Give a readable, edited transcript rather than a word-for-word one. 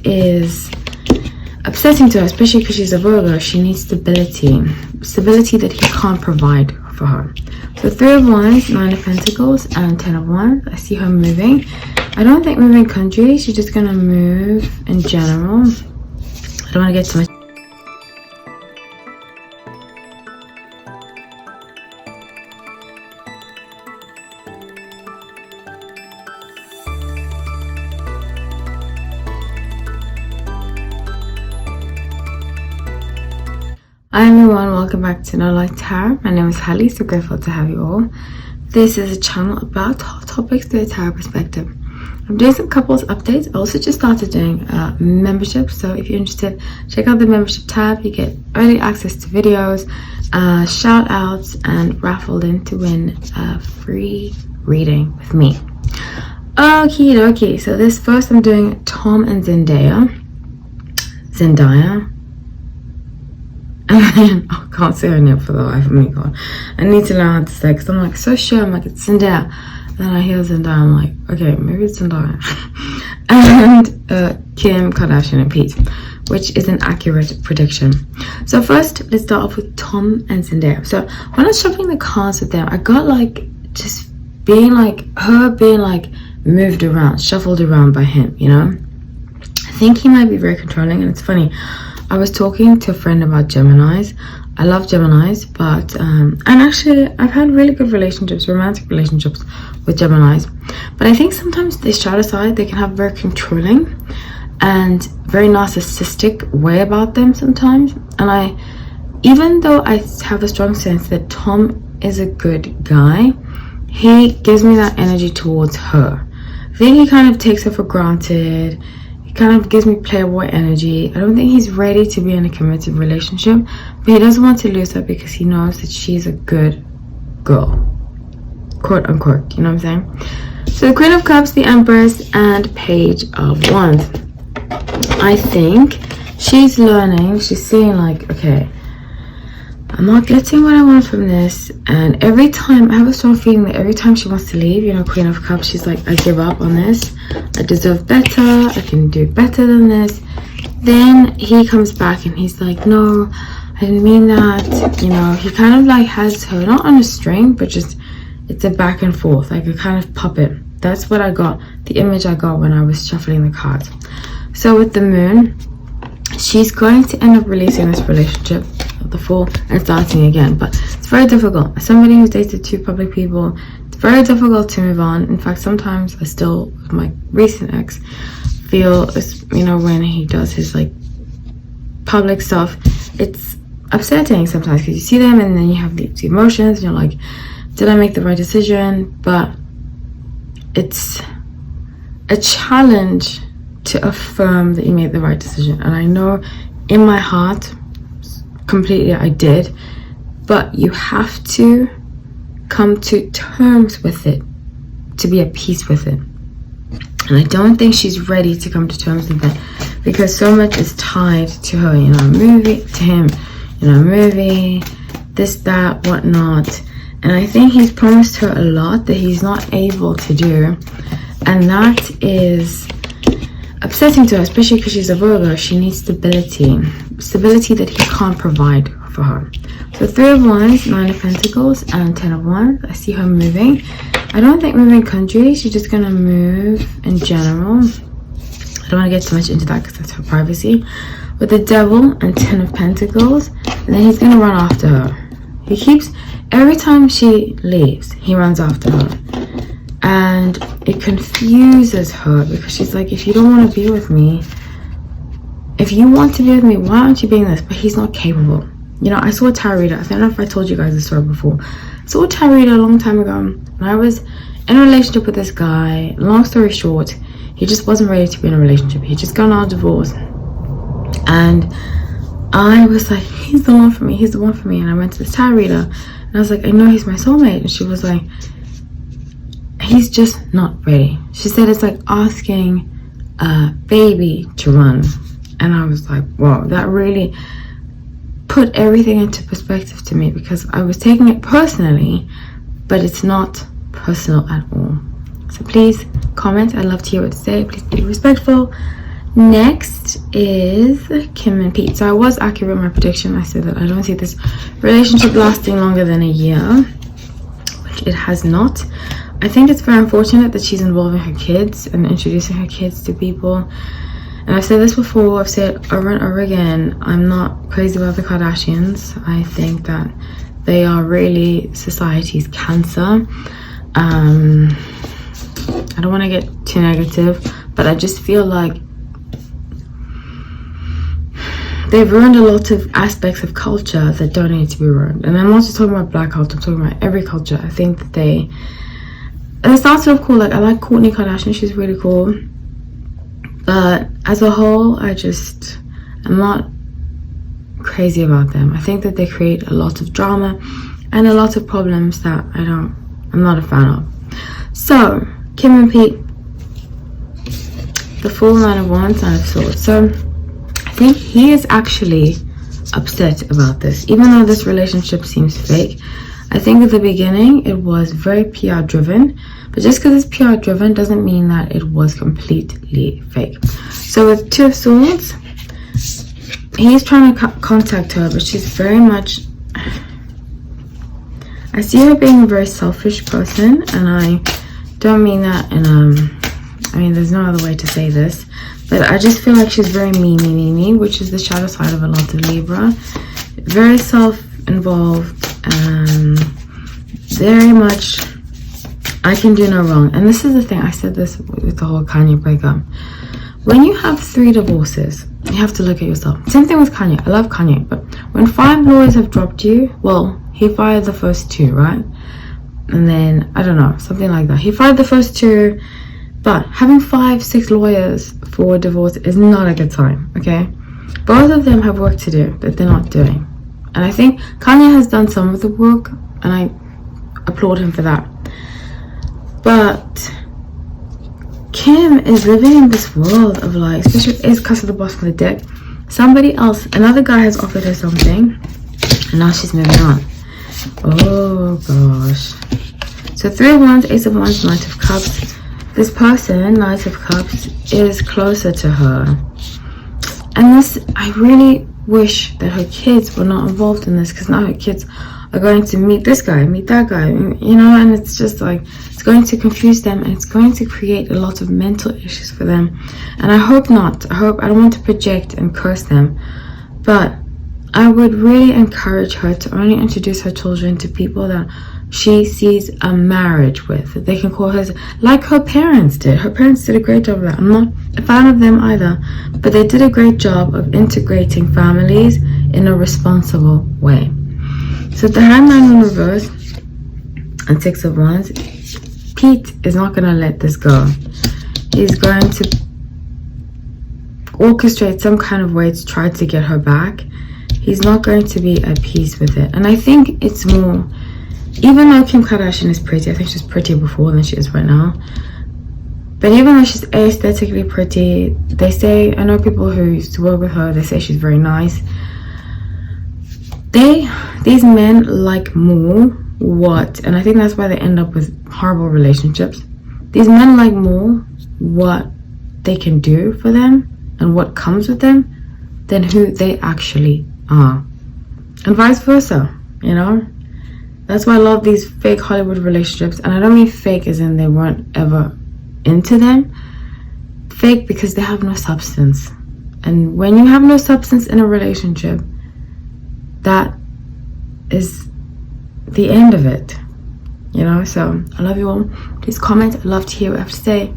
is upsetting to her, especially because she's a Virgo. She needs stability that he can't provide for her. So 3 of Wands, 9 of Pentacles, and 10 of Wands. I see her moving. I don't think moving country. She's just gonna move in general. I don't want to get too much. Hi everyone, welcome back to No Light Tarot. My name is Hallie, so grateful to have you all. This is a channel about hot topics through a tarot perspective. I'm doing some couples updates. I also just started doing membership, so if you're interested, check out the membership tab. You get early access to videos, shout outs, and raffled in to win a free reading with me. Okie dokie, so this first I'm doing Tom and Zendaya. And I can't say her name for the life of me, God. I need to learn how to say, because I'm like so sure, I'm like, it's Zendaya. Then I hear Zendaya, I'm like, okay, maybe it's Zendaya. And Kim Kardashian and Pete, which is an accurate prediction. So first, let's start off with Tom and Zendaya. So when I was shuffling the cards with them, I got like, just being like, her being like moved around, shuffled around by him, you know? I think he might be very controlling, and it's funny. I was talking to a friend about Geminis. I love Geminis, but and actually I've had really good relationships, romantic relationships with Geminis. But I think sometimes they shadow side, they can have very controlling and very narcissistic way about them sometimes. And even though I have a strong sense that Tom is a good guy, he gives me that energy towards her. I think he kind of takes her for granted. Kind of gives me playboy energy. I don't think he's ready to be in a committed relationship, but he doesn't want to lose her because he knows that she's a good girl, quote unquote, you know what I'm saying? So the Queen of Cups, the Empress, and Page of Wands. I think she's learning, she's seeing like, okay, I'm not getting what I want from this, and every time, I have a strong feeling that every time she wants to leave, you know, Queen of Cups, she's like, I give up on this, I deserve better, I can do better than this. Then he comes back and he's like, no, I didn't mean that, you know. He kind of like has her, not on a string, but just, it's a back and forth, like a kind of puppet. That's what I got, the image I got when I was shuffling the cards. So with the Moon, she's going to end up releasing this relationship, the Fool, and starting again. But it's very difficult. As somebody who's dated 2 public people, it's very difficult to move on. In fact, sometimes I still, with my recent ex, feel, you know, when he does his like public stuff, it's upsetting sometimes because you see them and then you have the emotions and you're like, did I make the right decision? But it's a challenge to affirm that you made the right decision. And I know in my heart completely I did, but you have to come to terms with it to be at peace with it. And I don't think she's ready to come to terms with it because so much is tied to her, you know, movie, to him, you know, movie, this, that, whatnot. And I think he's promised her a lot that he's not able to do, and that is upsetting to her, especially because she's a Virgo. She needs stability that he can't provide for her. So 3 of Wands, 9 of Pentacles, and 10 of Wands. I see her moving. I don't think moving country. She's just gonna move in general. I don't want to get too much into that because that's her privacy. With the Devil and 10 of Pentacles, and then he's gonna run after her. He keeps, every time she leaves, he runs after her. And it confuses her because she's like, if you don't want to be with me, if you want to be with me, why aren't you being this? But he's not capable. You know, I saw a tarot reader. I don't know if I told you guys this story before. I saw a tarot reader a long time ago when I was in a relationship with this guy. Long story short, he just wasn't ready to be in a relationship. He just got out of divorce. And I was like, he's the one for me. He's the one for me. And I went to this tarot reader and I was like, I know he's my soulmate. And she was like, he's just not ready. She said it's like asking a baby to run. And I was like, wow, that really put everything into perspective to me, because I was taking it personally, but it's not personal at all. So please comment. I'd love to hear what to say. Please be respectful. Next is Kim and Pete. So I was accurate in my prediction. I said that I don't see this relationship lasting longer than a year, which it has not. I think it's very unfortunate that she's involving her kids and introducing her kids to people. And I've said this before, I've said over and over again, I'm not crazy about the Kardashians. I think that they are really society's cancer. I don't want to get too negative, but I just feel like they've ruined a lot of aspects of culture that don't need to be ruined. And I'm not just talking about black culture, I'm talking about every culture. I think that they start off cool. Like, I like Kourtney Kardashian, she's really cool. But as a whole, I'm not crazy about them. I think that they create a lot of drama and a lot of problems that I'm not a fan of. So, Kim and Pete, the full Nine of Wands, Nine of Swords. So, I think he is actually upset about this. Even though this relationship seems fake, I think at the beginning it was very PR driven. But just because it's PR driven doesn't mean that it was completely fake. So with Two of Swords, he's trying to contact her, but she's very much... I see her being a very selfish person, and I don't mean that in I mean, there's no other way to say this, but I just feel like she's very me, which is the shadow side of a lot of Libra. Very self-involved, very much I can do no wrong. And this is the thing, I said this with the whole Kanye breakup. When you have 3 divorces, you have to look at yourself. Same thing with Kanye. I love Kanye, but when 5 lawyers have dropped you, well, he fired the first 2, right? And then, I don't know, something like that. He fired the first 2, but having 5, 6 lawyers for divorce is not a good time, okay? Both of them have work to do that they're not doing. And I think Kanye has done some of the work, and I applaud him for that. But Kim is living in this world of like, especially it's because of the boss of the deck. Somebody else, another guy has offered her something, and now she's moving on. Oh gosh. So 3 of Wands, Ace of Wands, Knight of Cups. This person, Knight of Cups, is closer to her. And this, I really wish that her kids were not involved in this, because now her kids are going to meet this guy, meet that guy, you know, and it's just like, it's going to confuse them, and it's going to create a lot of mental issues for them. And I hope not. I don't want to project and curse them, but I would really encourage her to only introduce her children to people that she sees a marriage with, that they can call hers, like her parents did. Her parents did a great job of that. I'm not a fan of them either, but they did a great job of integrating families in a responsible way. So the Hangman in reverse and 6 of Wands, Pete is not going to let this go. He's going to orchestrate some kind of way to try to get her back. He's not going to be at peace with it. And I think it's more, even though Kim Kardashian is pretty, I think she's prettier before than she is right now. But even though she's aesthetically pretty, they say, I know people who used to work with her, they say she's very nice. These men like more what, and I think that's why they end up with horrible relationships. These men like more what they can do for them and what comes with them than who they actually are. And vice versa, you know? That's why I love these fake Hollywood relationships. And I don't mean fake as in they weren't ever into them. Fake because they have no substance. And when you have no substance in a relationship, that is the end of it, you know? So I love you all. Please comment. I'd love to hear what you have to say.